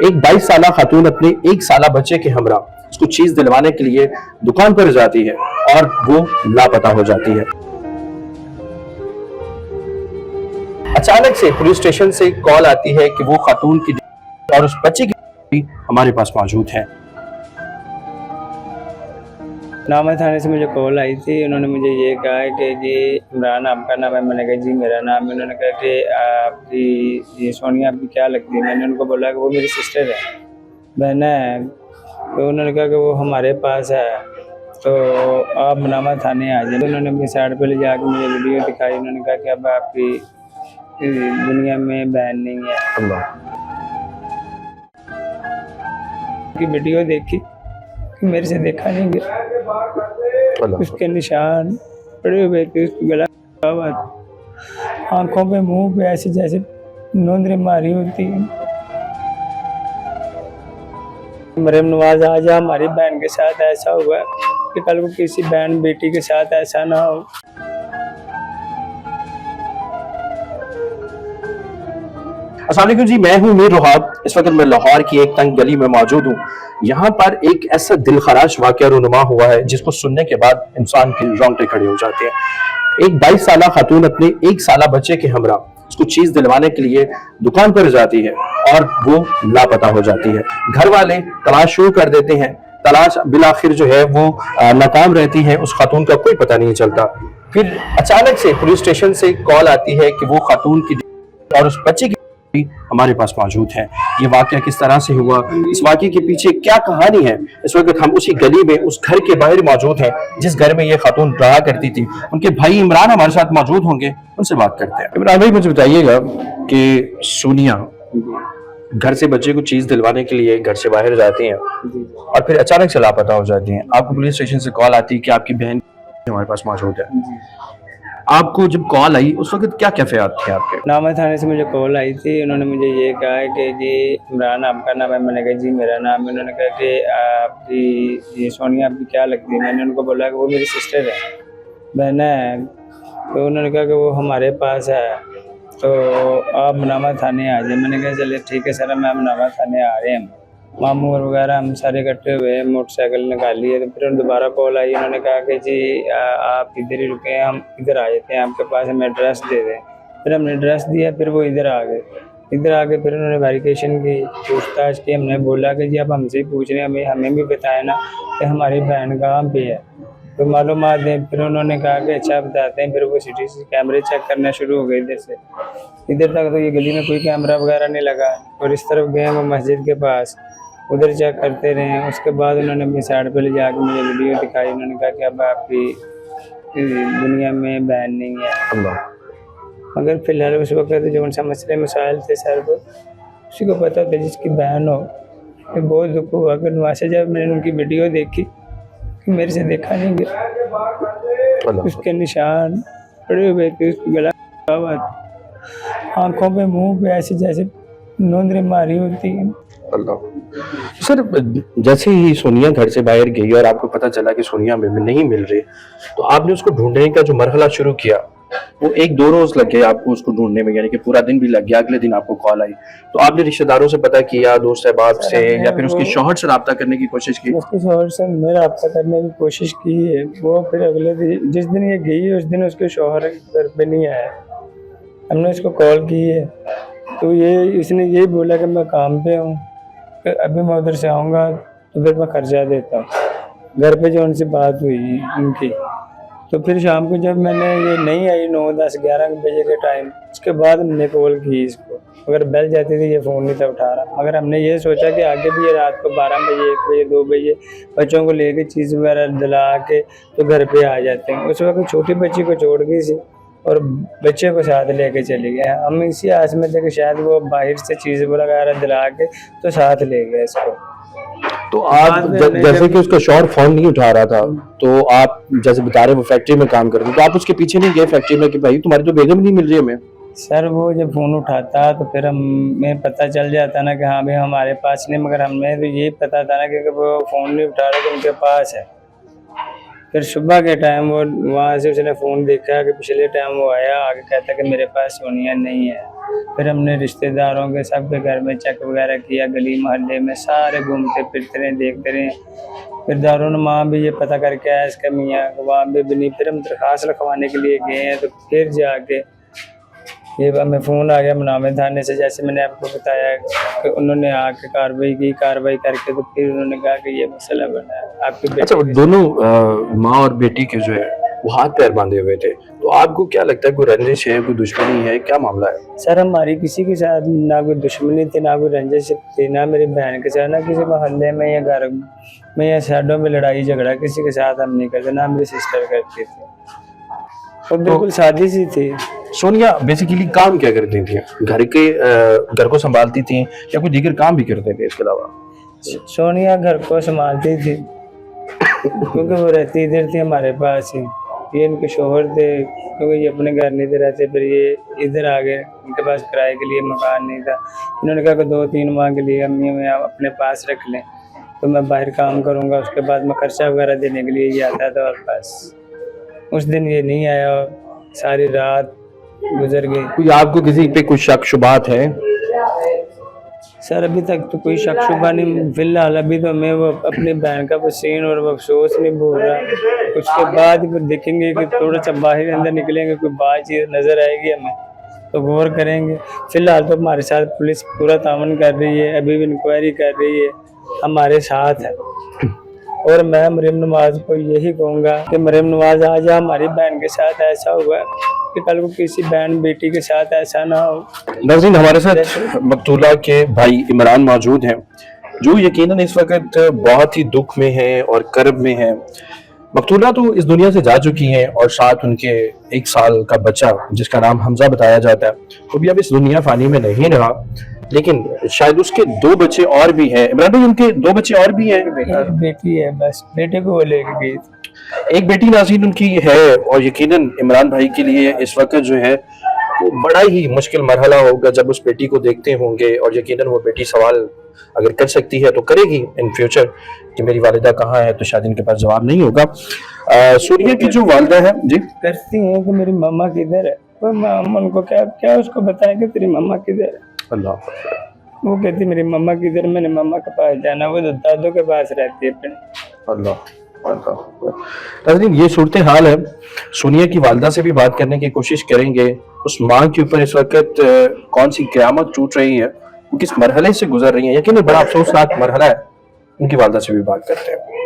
एक 22 साल खातून अपने 1 साल बच्चे के हमरा उसको चीज दिलवाने के लिए दुकान पर जाती है और वो लापता हो जाती है। अचानक से पुलिस स्टेशन से कॉल आती है कि वो खातून की और उस बच्चे की हमारे पास मौजूद है। नामा थाने से मुझे कॉल आई थी। उन्होंने मुझे ये कहा है कि जी इमरान आपका नाम है। मैंने कहा जी मेरा नाम है। उन्होंने कहा कि आपकी ये सोनिया आपकी क्या लगती है। मैंने उनको बोला कि वो मेरी सिस्टर है, बहन है। तो उन्होंने कहा कि वो हमारे पास है, तो आप नामा थाने आ जाए। उन्होंने अपनी साइड पर ले जाकर मुझे वीडियो दिखाई। उन्होंने कहा कि अब आपकी दुनिया में बहन नहीं है। की वीडियो देखी, मेरे से देखा नहीं गया। उसके निशान पड़े हुए थे, उसकी गला, आंखों पे, मुंह पे ऐसे जैसे नोंदरें मारी होती हैं। मरियम नवाज आज हमारी बहन के साथ ऐसा हुआ कि कल को किसी बहन बेटी के साथ ऐसा ना हो। अस्सलाम वालेकुम जी, मैं हूं मीर रोहाब। इस वक्त मैं लाहौर की एक तंग गली में मौजूद हूं। यहाँ पर एक ऐसा दिलखराश वाक़या रूनुमा हुआ है जिसको सुनने के बाद इंसान के रोंगटे खड़े हो जाते हैं। एक 22 साल खातून अपने 1 साल बच्चे के हमरा उसको चीज दिलवाने के लिए दुकान पर जाती है और वो लापता हो जाती है। घर वाले तलाश शुरू कर देते हैं। तलाश बिलाखिर जो है वो नाकाम रहती है। उस खातून का कोई पता नहीं चलता। फिर अचानक से पुलिस स्टेशन से कॉल आती है कि वो खातून की और उस बच्चे की हमारे पास मौजूद है। ये वाकया किस तरह से हुआ, इस वाकये के पीछे क्या कहानी है, इस वक्त हम उसी गली में उस घर के बाहर मौजूद हैं जिस घर में ये खातून रहा करती थी। उनके भाई इमरान हमारे साथ मौजूद होंगे, उनसे बात करते हैं। इमरान भाई, मुझे बताइएगा कि सोनिया घर से बच्चे को चीज दिलवाने के लिए घर से बाहर जाती हैं और फिर अचानक से लापता हो जाती हैं। आपको पुलिस स्टेशन से कॉल आती है कि आपकी बहन हमारे पास मौजूद है। आपको जब कॉल आई उस वक्त क्या कैफियत थे आपके? नामा थाने से मुझे कॉल आई थी। उन्होंने मुझे ये कहा है कि जी इमरान आपका नाम है। मैंने कहा जी मेरा नाम है। उन्होंने कहा कि आपकी ये सोनिया आपकी क्या लगती है। मैंने उनको बोला कि वो मेरी सिस्टर है, बहन है। तो उन्होंने कहा कि वो हमारे पास है, तो आप नामा थाने आ जाए। मैंने कहा चलिए ठीक है सर, मैं नामा थाने आ रहे हैं। मामू वगैरह हम सारे इकट्ठे हुए, मोटरसाइकिल निकाली है। तो फिर दोबारा कॉल आई। उन्होंने कहा कि जी आप इधर ही रुके, हम इधर आ जाते हैं आपके पास, हमें एड्रेस दे दें। फिर हमने एड्रेस दिया, फिर वो इधर आ गए। इधर आके फिर उन्होंने वेरिफिकेशन की, पूछताछ की। हमने बोला कि जी आप हमसे ही पूछ रहे हैं, हमें भी बताए ना कि हमारी बहन कहाँ पे है, तो मालूमात दें। फिर उन्होंने कहा कि अच्छा बताते हैं। फिर वो सिटी कैमरे चेक करना शुरू हो गए इधर से। इधर तक तो ये गली में कोई कैमरा वगैरह नहीं लगा। और इस तरफ गए वो मस्जिद के पास, उधर चेक करते रहे। उसके बाद उन्होंने अपनी साइड पे ले जाकर मुझे वीडियो दिखाई। उन्होंने कहा कि अब आपकी दुनिया में बहन नहीं है। मगर फिलहाल उस वक्त जो उनसे मसले मसाइल थे सर को उसी को पता था। जिसकी बहन हो, ये बहुत दुख हुआ। फिर वहाँ से जब मैंने उनकी वीडियो देखी, मेरे से देखा नहीं गया। उसके निशान पड़े हुए थे, उसकी गला, आंखों पे, मुंह पे ऐसे जैसे नोंदरें मारी होती हैं। सर, जैसे ही सोनिया घर से बाहर गई और आपको पता चला कि सोनिया में नहीं मिल रही, तो आपने उसको ढूंढने का जो मरहला शुरू किया वो 1-2 रोज लग गए आपको उसको ढूंढने में, यानी कि पूरा दिन भी लग गया। अगले दिन आपको कॉल आई, तो आपने रिश्तेदारों से पता किया, दोस्त अहबाब से, या फिर उसके शौहर से रब्ता करने की कोशिश की? उसके शौहर से मैं रब्ता करने की कोशिश की है। वो फिर अगले दिन, जिस दिन ये गई है, उस दिन उसके शौहर घर पे नहीं आया। हमने उसको कॉल की है, तो इसने यही बोला कि मैं काम पे हूँ, अभी मैं उधर से आऊँगा तो फिर मैं खर्चा देता हूँ। घर पे जो उनसे बात हुई उनकी, तो फिर शाम को जब मैंने ये नहीं आई 9, 10, 11 बजे के टाइम, उसके बाद हमने कॉल की इसको। अगर बेल जाती थी ये फ़ोन नहीं था उठा रहा। मगर हमने ये सोचा कि आगे भी ये रात को 12 बजे, 1 बजे, 2 बजे बच्चों को लेके चीज़ वगैरह दिला के तो घर पे आ जाते हैं। उस वक्त छोटी बच्ची को छोड़ गई थी और बच्चे को साथ लेके चले गए। हम इसी आस में थे कि शायद वो बाहर से चीज़ वगैरह दिला के तो साथ ले गए इसको। तो आप जैसे कि उसका शौहर फोन नहीं उठा रहा था, तो आप जैसे बता रहे वो फैक्ट्री में काम करते, तो आप उसके पीछे नहीं गए फैक्ट्री में कि भाई तुम्हारी तो बेगम नहीं मिल रही हमें? सर वो जब फ़ोन उठाता तो फिर हमें पता चल जाता ना कि हाँ भाई हमारे पास नहीं। मगर हमें तो ये पता था ना कि वो फ़ोन नहीं उठा रहे तो उनके पास है। फिर सुबह के टाइम वो वहाँ से उसने फ़ोन देखा कि पिछले टाइम वो आया, आगे कहता कि मेरे पास सोनिया नहीं है। फिर हमने रिश्तेदारों के सबके घर में चेक वगैरह किया, गली मोहल्ले में सारे घूमते फिरते रहे, देखते रहे। फिर दारुलमाम भी ये पता करके आया इसका मियाँ, वहाँ भी नहीं। फिर हम दरख्वास्त लिखवाने के लिए गए हैं, तो फिर जाके ये हमें फ़ोन आ गया मुनामे थाने से, जैसे मैंने आपको बताया कि उन्होंने आके कार्रवाई की। कार्रवाई करके तो फिर उन्होंने कहा कि ये मसला बना है आपके अच्छा, वो बेटे दोनों माँ और बेटी के जो है वो हाथ पैर बांधे हुए थे, तो आपको क्या लगता है कोई रंजिश है, कोई दुश्मनी है, क्या मामला है? सर हमारी किसी के साथ ना कोई दुश्मनी थी, ना कोई रंजिश थी, ना मेरी बहन के साथ, ना किसी मोहल्ले में या घर में या शहरों में लड़ाई झगड़ा किसी के साथ हम नहीं करते, ना मेरी सिस्टर करती थी। वो बिल्कुल सादी सी थी। सोनिया बेसिकली काम क्या करती थी? घर को संभालती थी या कोई दीगर काम भी करते थे इसके अलावा? सोनिया घर को संभालती थी क्योंकि वो रहती इधर थी हमारे पास ही। ये इनके शोहर थे, क्योंकि ये अपने घर नहीं थे रहते, फिर ये इधर आ गए। इनके पास किराए के लिए मकान नहीं था। इन्होंने कहा कि 2-3 माह के लिए अम्मी हमें आप अपने पास रख लें, तो मैं बाहर काम करूँगा, उसके बाद मैं खर्चा वगैरह देने के लिए ये आता था। और बस उस दिन ये नहीं आया और सारी रात गुजर गई। कोई आपको किसी पे कुछ शक शुबात है? सर अभी तक तो कोई शक शुबा नहीं, फिलहाल अभी तो मैं वो अपनी बहन का पसीन और वो अफसोस नहीं भूल रहा। उसके बाद फिर देखेंगे कि थोड़ा सा बाहर अंदर निकलेंगे, कोई बात चीज़ नज़र आएगी हमें तो गौर करेंगे। फिलहाल तो हमारे साथ पुलिस पूरा तावन कर रही है, अभी भी इंक्वायरी कर रही है, हमारे साथ है। और मैं मरीम नवाज को यही कहूँगा कि मरीम नवाज आज हमारी बहन के साथ ऐसा हुआ कि कल को किसी बहन बेटी के साथ ऐसा ना हो। नाज़रीन, हमारे साथ मकतूला के भाई इमरान मौजूद हैं, जो यकीनन इस वक्त बहुत ही दुख में है और कर्ब में है। मकतूला तो इस दुनिया से जा चुकी हैं और साथ उनके 1 साल का बच्चा जिसका नाम हमजा बताया जाता है, वो भी अब इस दुनिया फानी में नहीं रहा, लेकिन शायद उसके 2 बच्चे और भी हैं। इमरान भाई, उनके 2 बच्चे और भी हैं? एक बेटी है, बस बेटे को वो लेके गई थी। एक बेटी नाज़रीन उनकी है, और यकीनन इमरान भाई के लिए इस वक्त जो है वो बड़ा ही मुश्किल मरहला होगा जब उस बेटी को देखते होंगे, और यकीनन वो बेटी सवाल अगर कर सकती है तो करेगी इन फ्यूचर कि मेरी वालिदा कहाँ है, तो शायद इनके पास जवाब नहीं होगा। सूर्या की जो वालिदा है जी, करती हैं कि मेरी मम्मा किधर है, तो हम उनको क्या उसको बताएं कि तेरी मम्मा किधर है। अल्लाह, वो कहती मेरी मम्मा किधर, मैंने मम्मा के पास जाना, वो तो दादों के पास रहती है अपने। अल्लाह। नाज़रीन, ये सूरत हाल है। सोनिया की वालिदा से भी बात करने की कोशिश करेंगे। उस माँ के ऊपर इस वक्त कौन सी क़यामत टूट रही है, वो किस मरहले से गुजर रही है, यकीनन बड़ा अफसोसनाक मरहला है। उनकी वालिदा से भी बात करते हैं।